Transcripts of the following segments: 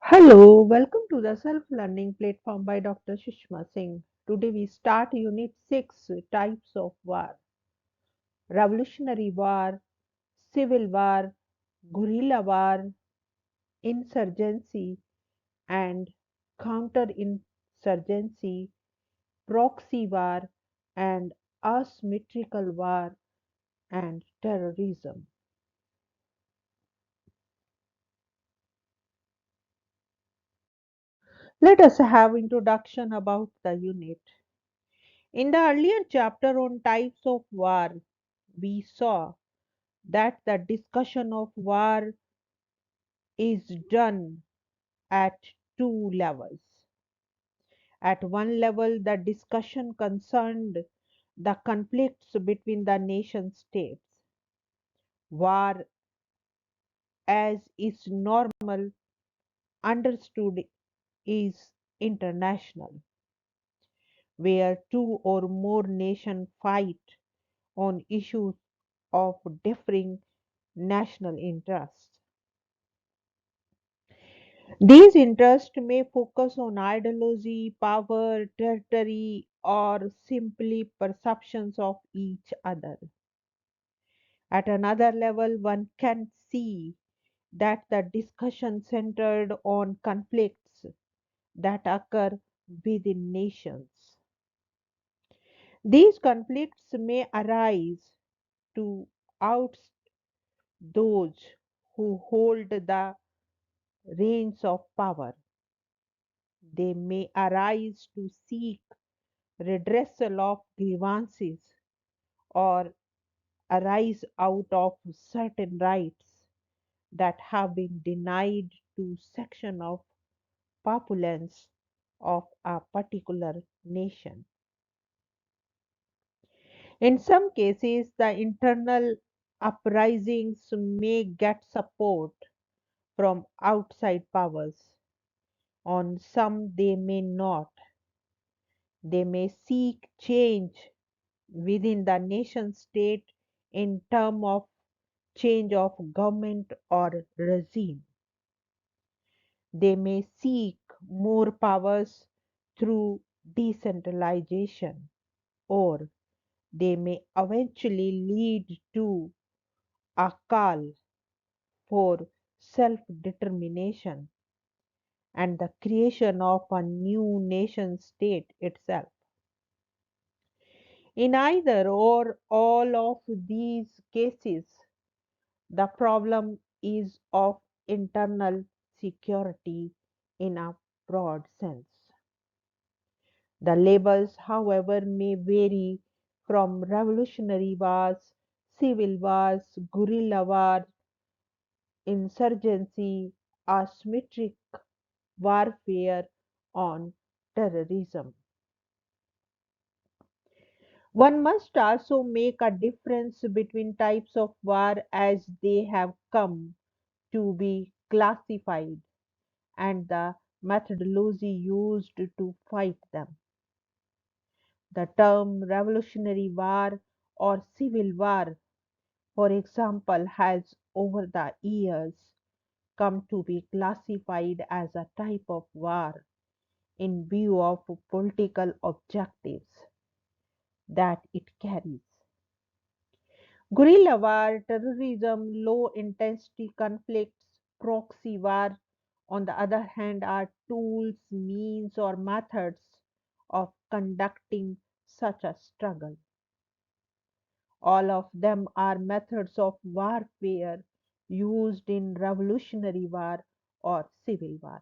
Hello, welcome to the self-learning platform by Dr. Sushma Singh. Today we start Unit 6 Types of War: Revolutionary War, Civil War, Guerrilla War, Insurgency and Counterinsurgency, Proxy War, and Asymmetrical War and Terrorism. Let us have introduction about the unit. In the earlier chapter on types of war, we saw that the discussion of war is done at two levels. At one level, the discussion concerned the conflicts between the nation states. War, as is normal understood, is international, where two or more nations fight on issues of differing national interests. These interests may focus on ideology, power, territory, or simply perceptions of each other. At another level, one can see that the discussion centered on conflicts that occur within nations. These conflicts may arise to oust those who hold the reins of power. They may arise to seek redressal of grievances or arise out of certain rights that have been denied to section of populace of a particular nation. In some cases, the internal uprisings may get support from outside powers. On some, they may not. They may seek change within the nation state in terms of change of government or regime. They may seek more powers through decentralization, or they may eventually lead to a call for self determination and the creation of a new nation state itself. In either or all of these cases, the problem is of internal security in a broad sense. The labels, however, may vary from revolutionary wars, civil wars, guerrilla war, insurgency, asymmetric warfare, on terrorism. One must also make a difference between types of war as they have come to be classified and the methodology used to fight them. The term revolutionary war or civil war, for example, has over the years come to be classified as a type of war in view of political objectives that it carries. Guerrilla war, terrorism, low intensity conflicts, proxy war, on the other hand, are tools, means, or methods of conducting such a struggle. All of them are methods of warfare used in revolutionary war or civil war.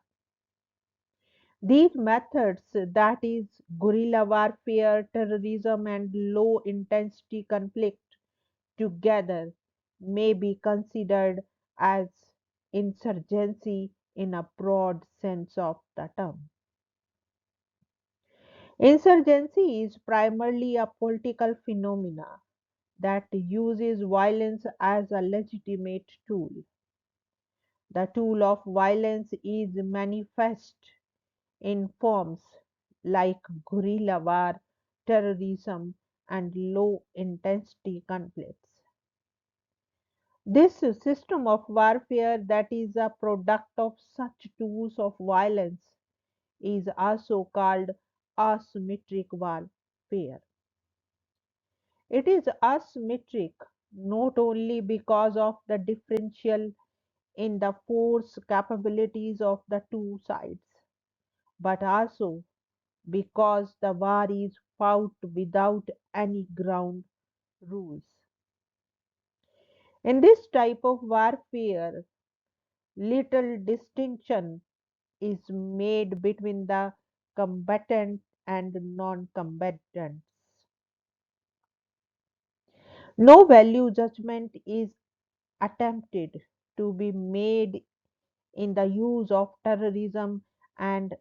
These methods, that is, guerrilla warfare, terrorism, and low intensity conflict, together may be considered as insurgency in a broad sense of the term. Insurgency is primarily a political phenomena that uses violence as a legitimate tool. The tool of violence is manifest in forms like guerrilla war, terrorism, and low intensity conflicts. This system of warfare that is a product of such tools of violence is also called asymmetric warfare. It is asymmetric not only because of the differential in the force capabilities of the two sides, but also because the war is fought without any ground rules. In this type of warfare, little distinction is made between the combatant and non-combatants. No value judgment is attempted to be made in the use of terrorism and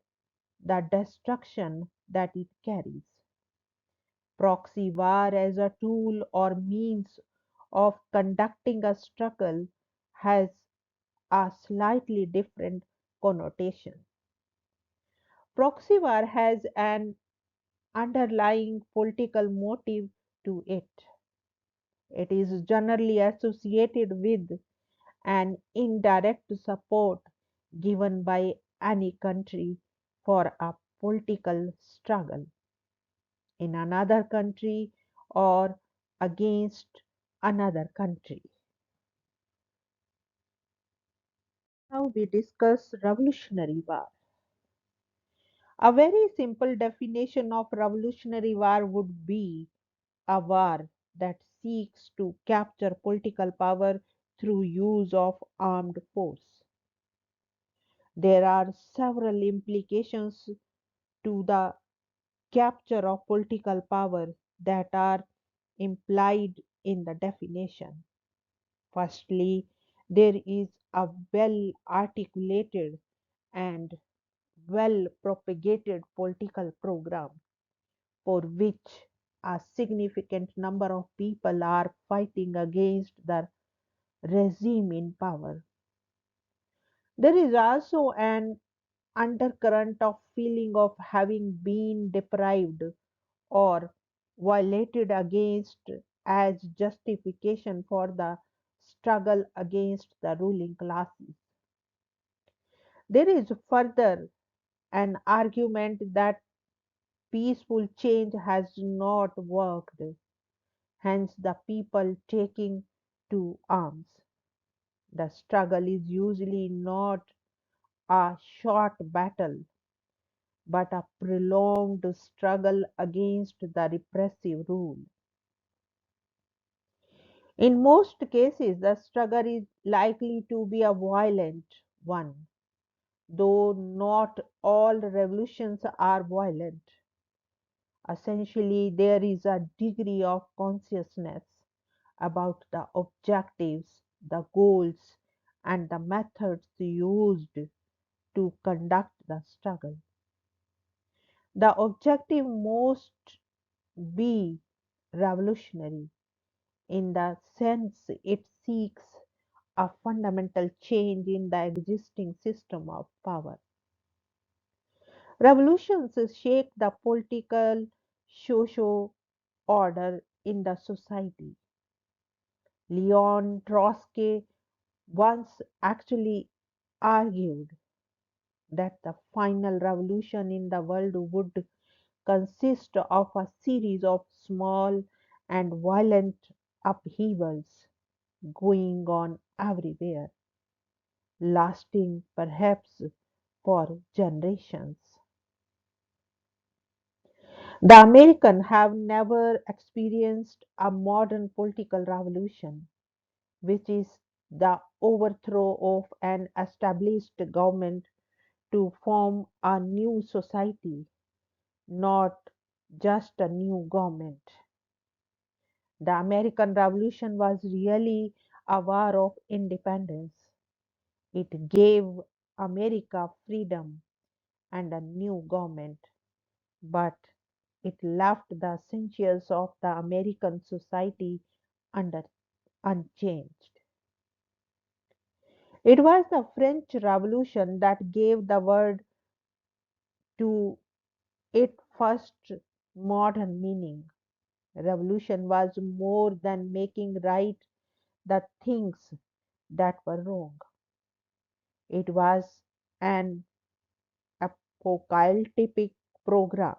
the destruction that it carries. Proxy war as a tool or means of conducting a struggle has a slightly different connotation. Proxy war has an underlying political motive to it. It is generally associated with an indirect support given by any country for a political struggle in another country or against another country. Now we discuss Revolutionary War. A very simple definition of Revolutionary War would be a war that seeks to capture political power through use of armed force. There are several implications to the capture of political power that are implied in the definition. Firstly, there is a well articulated and well propagated political program for which a significant number of people are fighting against the regime in power. There is also an undercurrent of feeling of having been deprived or violated against as justification for the struggle against the ruling classes. There is further an argument that peaceful change has not worked, hence the people taking to arms. The struggle is usually not a short battle, but a prolonged struggle against the repressive rule. In most cases, the struggle is likely to be a violent one, though not all revolutions are violent. Essentially, there is a degree of consciousness about the objectives, the goals, and the methods used to conduct the struggle. The objective must be revolutionary in the sense it seeks a fundamental change in the existing system of power. Revolutions shake the political socio order in the society. Leon Trotsky once actually argued that the final revolution in the world would consist of a series of small and violent upheavals going on everywhere, lasting perhaps for generations. The Americans have never experienced a modern political revolution, which is the overthrow of an established government to form a new society, not just a new government. The American Revolution was really a war of independence. It gave America freedom and a new government, but it left the essentials of the American society under unchanged. It was the French Revolution that gave the word to its first modern meaning. Revolution was more than making right the things that were wrong. It was an apocalyptic program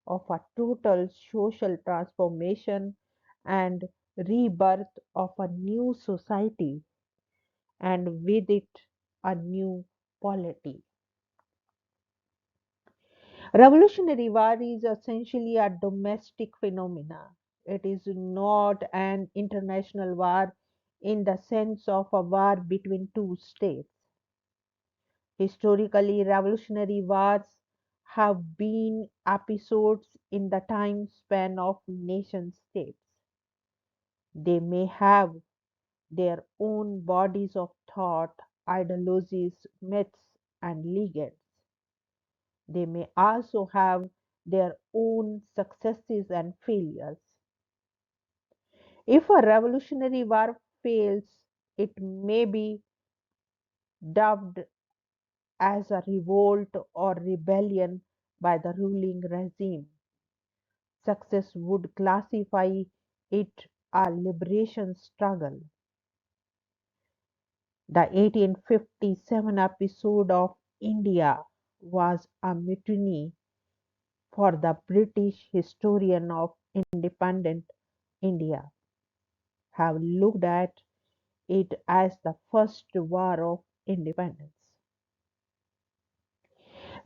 of a total social transformation and rebirth of a new society, and with it a new polity. Revolutionary war is essentially a domestic phenomena. It is not an international war in the sense of a war between two states. Historically, revolutionary wars have been episodes in the time span of nation states. They may have their own bodies of thought, ideologies, myths, and legends. They may also have their own successes and failures. If a revolutionary war fails, it may be dubbed as a revolt or rebellion by the ruling regime. Success would classify it a liberation struggle. The 1857 episode of India was a mutiny for the British historian of independent India have looked at it as the first war of independence.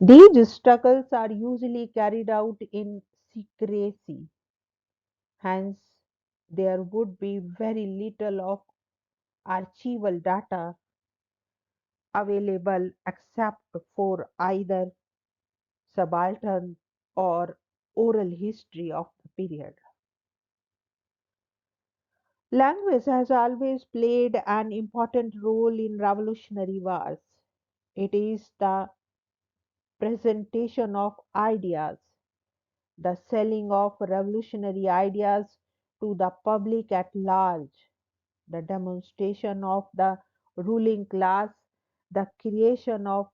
These struggles are usually carried out in secrecy, hence, there would be very little of archival data available except for either subaltern or oral history of the period. Language has always played an important role in revolutionary wars. It is the presentation of ideas, the selling of revolutionary ideas to the public at large, the demonstration of the ruling class, the creation of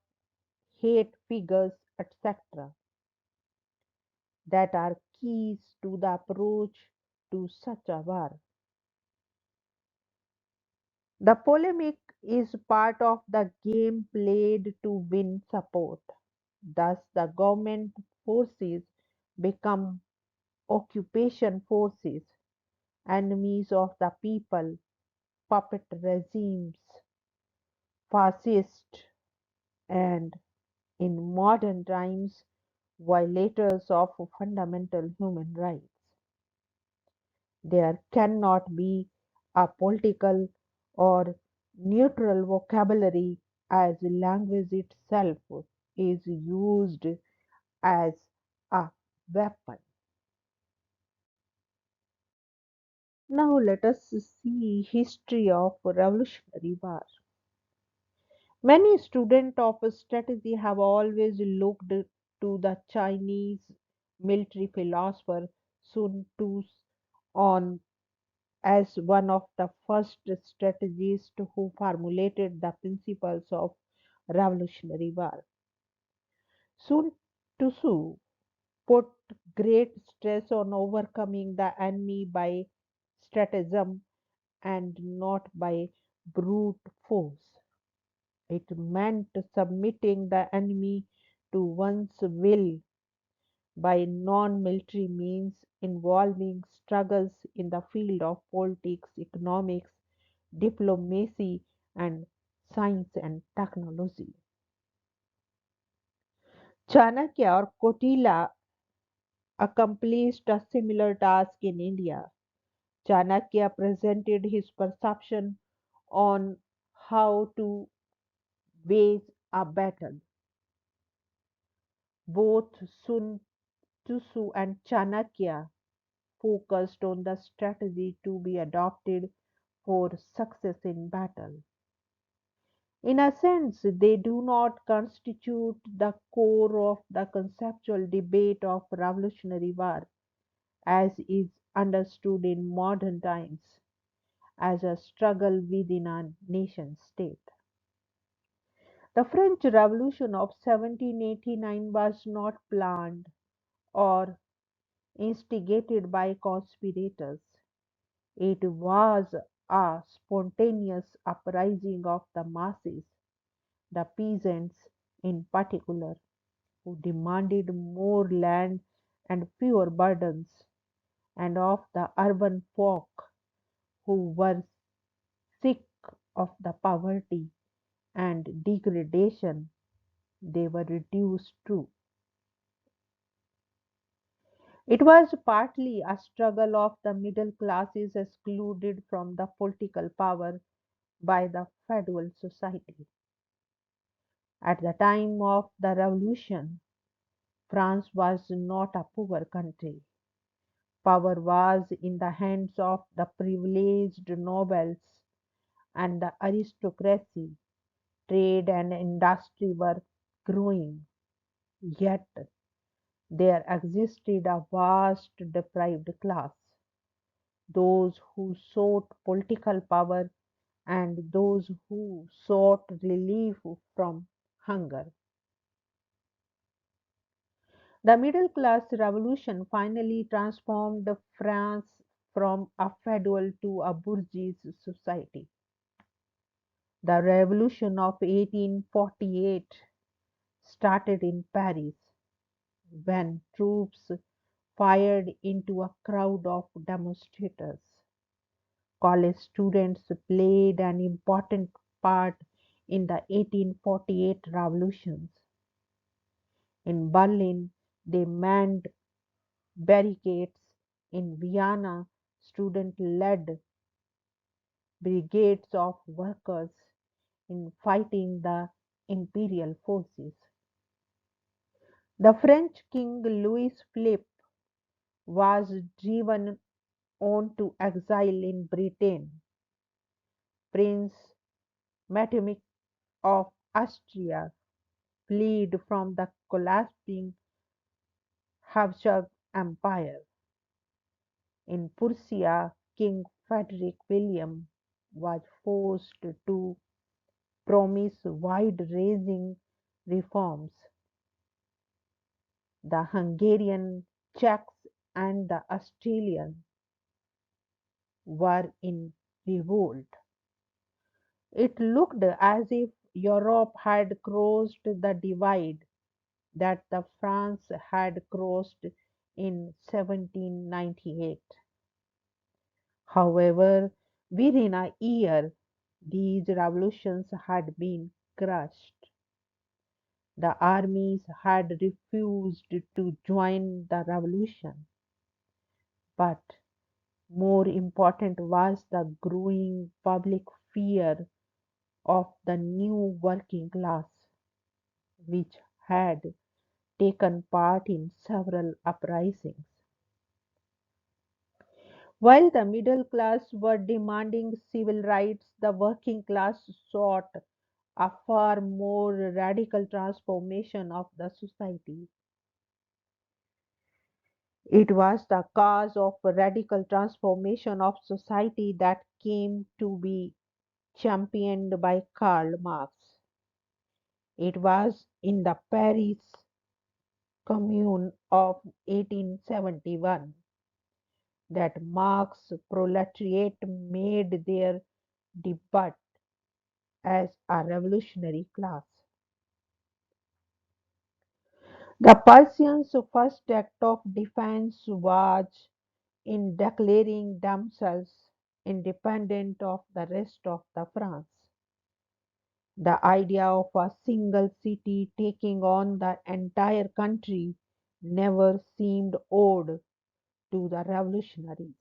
hate figures, etc., that are keys to the approach to such a war. The polemic is part of the game played to win support. Thus, the government forces become occupation forces, enemies of the people, puppet regimes, fascist, and in modern times, violators of fundamental human rights. There cannot be a political or neutral vocabulary as language itself is used as a weapon. Now let us see history of Revolutionary War. Many students of strategy have always looked to the Chinese military philosopher Sun Tzu on as one of the first strategists who formulated the principles of Revolutionary War. Sun Tzu put great stress on overcoming the enemy by stratagem and not by brute force. It meant submitting the enemy to one's will by non-military means involving struggles in the field of politics, economics, diplomacy, and science and technology. Chanakya or Kotila accomplished a similar task in India. Chanakya presented his perception on how to wage a battle. Both Sun Tzu and Chanakya focused on the strategy to be adopted for success in battle. In a sense, they do not constitute the core of the conceptual debate of Revolutionary War as is understood in modern times as a struggle within a nation state. The French Revolution of 1789 was not planned or instigated by conspirators. It was a spontaneous uprising of the masses, the peasants in particular, who demanded more land and fewer burdens, and of the urban folk who were sick of the poverty and degradation they were reduced to. It was partly a struggle of the middle classes excluded from the political power by the feudal society. At the time of the revolution, France was not a poor country. Power was in the hands of the privileged nobles and the aristocracy. Trade and industry were growing, yet there existed a vast deprived class, those who sought political power and those who sought relief from hunger. The middle class revolution finally transformed France from a feudal to a bourgeois society. The revolution of 1848 started in Paris when troops fired into a crowd of demonstrators. College students played an important part in the 1848 revolutions. In Berlin, they manned barricades. In Vienna, students led brigades of workers in fighting the imperial forces. The French king Louis Philippe was driven on to exile in Britain. Prince Metternich of Austria fled from the collapsing Habsburg Empire. In Prussia, King Frederick William was forced to promise wide-ranging reforms. The Hungarian, Czechs, and the Austrian were in revolt. It looked as if Europe had crossed the divide that the France had crossed in 1798. However, within a year, these revolutions had been crushed. The armies had refused to join the revolution, but more important was the growing public fear of the new working class, which had taken part in several uprisings. While the middle class were demanding civil rights, the working class sought a far more radical transformation of the society. It was the cause of radical transformation of society that came to be championed by Karl Marx. It was in the Paris Commune of 1871 that Marx's proletariat made their debut as a revolutionary class. The Persians' first act of defense was in declaring themselves independent of the rest of the France. The idea of a single city taking on the entire country never seemed odd to the revolutionaries.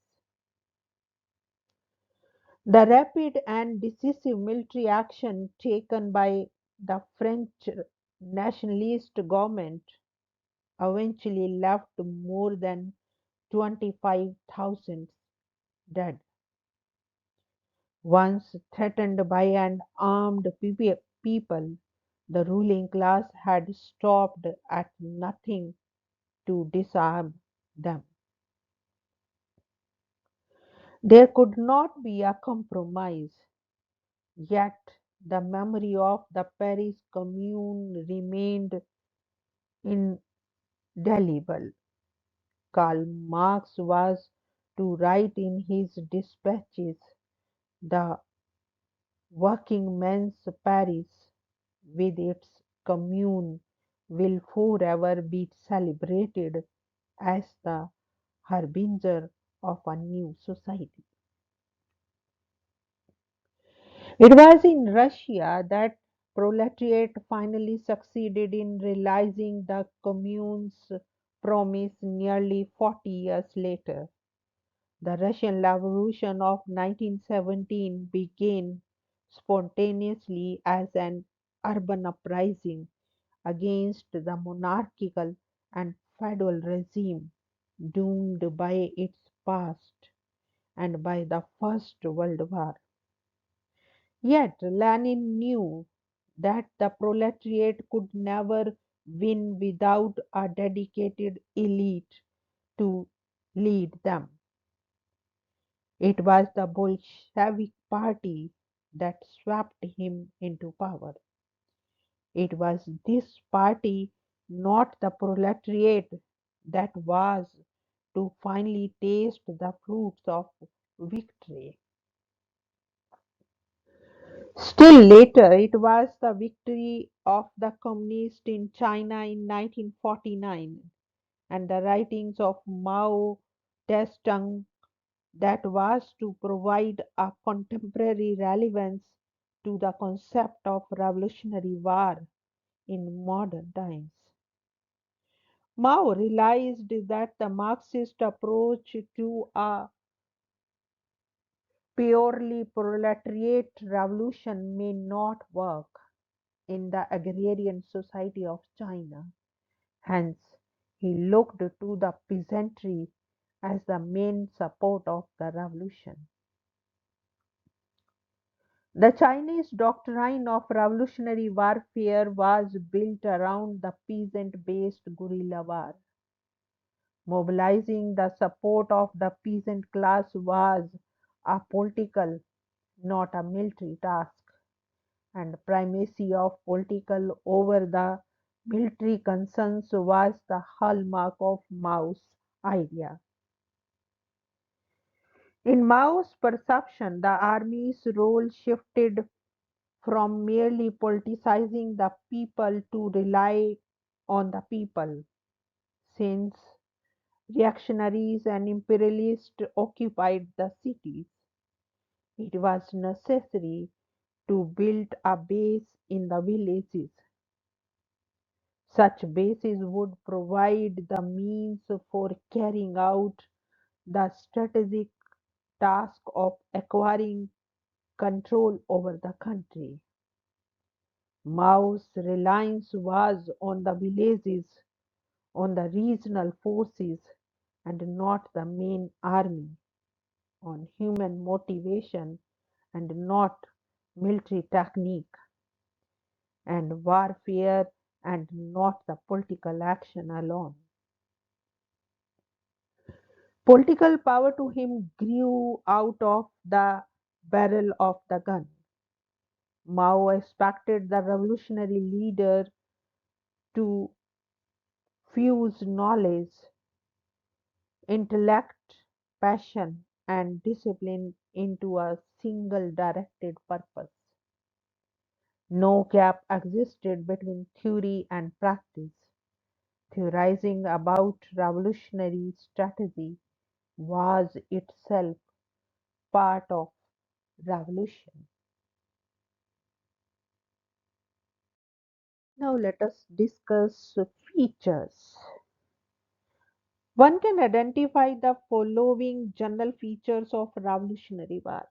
The rapid and decisive military action taken by the French nationalist government eventually left more than 25,000 dead. Once threatened by an armed people, the ruling class had stopped at nothing to disarm them. There could not be a compromise, yet the memory of the Paris Commune remained indelible. Karl Marx was to write in his dispatches The working men's Paris, with its commune, will forever be celebrated as the harbinger of a new society. It was in Russia that proletariat finally succeeded in realizing the commune's promise nearly 40 years later. The Russian Revolution of 1917 began spontaneously as an urban uprising against the monarchical and feudal regime doomed by its past and by the First World War. Yet Lenin knew that the proletariat could never win without a dedicated elite to lead them. It was the Bolshevik Party that swept him into power. It was this party, not the proletariat, that was to finally taste the fruits of victory. Still later, it was the victory of the communists in China in 1949 and the writings of Mao Zedong that was to provide a contemporary relevance to the concept of revolutionary war in modern times. Mao realized that the Marxist approach to a purely proletariat revolution may not work in the agrarian society of China. Hence, he looked to the peasantry as the main support of the revolution. The Chinese doctrine of revolutionary warfare was built around the peasant based guerrilla war. Mobilizing the support of the peasant class was a political, not a military task, and primacy of political over the military concerns was the hallmark of Mao's idea. In Mao's perception, the army's role shifted from merely politicizing the people to rely on the people. Since reactionaries and imperialists occupied the cities, it was necessary to build a base in the villages. Such bases would provide the means for carrying out the strategic task of acquiring control over the country. Mao's reliance was on the villages, on the regional forces, and not the main army, on human motivation and not military technique, and warfare and not the political action alone. Political power to him grew out of the barrel of the gun. Mao expected the revolutionary leader to fuse knowledge, intellect, passion, and discipline into a single directed purpose. No gap existed between theory and practice. Theorizing about revolutionary strategy was itself part of revolution. Now let us discuss features. One can identify the following general features of revolutionary war.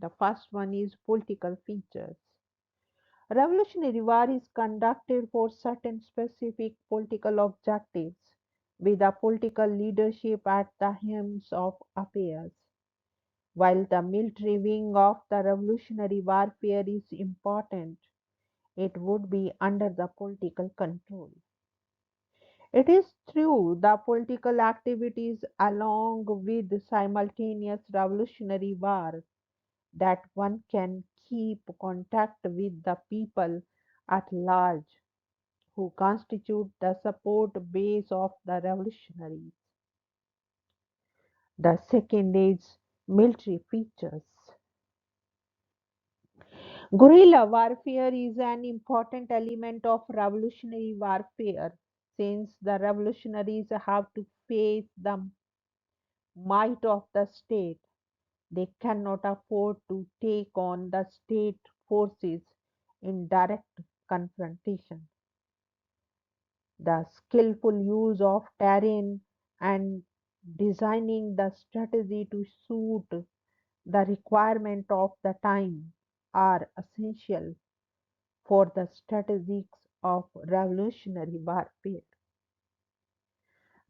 The first one is political features. Revolutionary war is conducted for certain specific political objectives, with the political leadership at the helm of affairs. While the military wing of the revolutionary warfare is important, it would be under the political control. It is through the political activities along with the simultaneous revolutionary war that one can keep contact with the people at large who constitute the support base of the revolutionaries. The second is military features. Guerrilla warfare is an important element of revolutionary warfare since the revolutionaries have to face the might of the state. They cannot afford to take on the state forces in direct confrontation. The skillful use of terrain and designing the strategy to suit the requirement of the time are essential for the strategies of revolutionary warfare.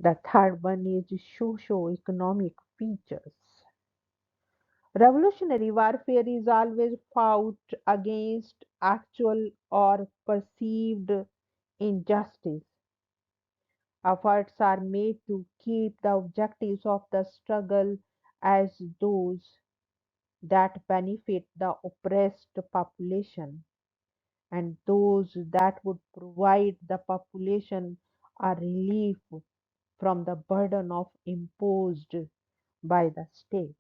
The third one is socio-economic features. Revolutionary warfare is always fought against actual or perceived injustice. Efforts are made to keep the objectives of the struggle as those that benefit the oppressed population and those that would provide the population a relief from the burden of imposed by the state.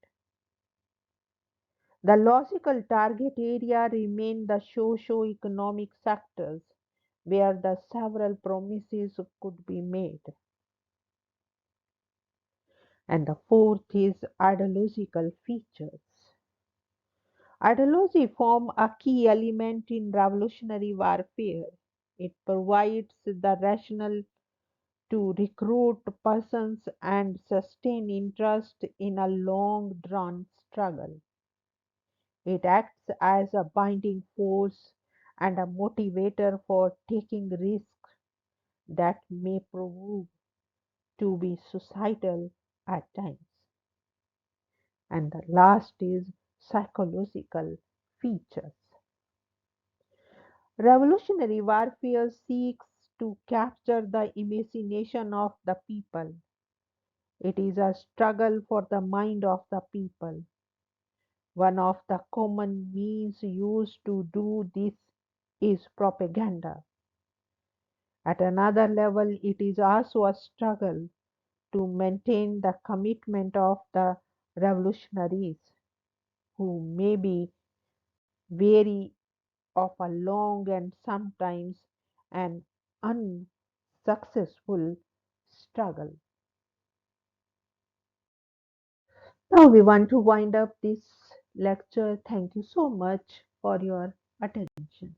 The logical target area remain the socio-economic sectors where the several promises could be made. And the fourth is ideological features. Ideology form a key element in revolutionary warfare. It provides the rationale to recruit persons and sustain interest in a long drawn struggle. It acts as a binding force and a motivator for taking risks that may prove to be suicidal at times. And the last is psychological features. Revolutionary warfare seeks to capture the imagination of the people. It is a struggle for the mind of the people. One of the common means used to do this is propaganda. At another level, it is also a struggle to maintain the commitment of the revolutionaries, who may be weary of a long and sometimes an unsuccessful struggle. Now we want to wind up this lecture. Thank you so much for your attention.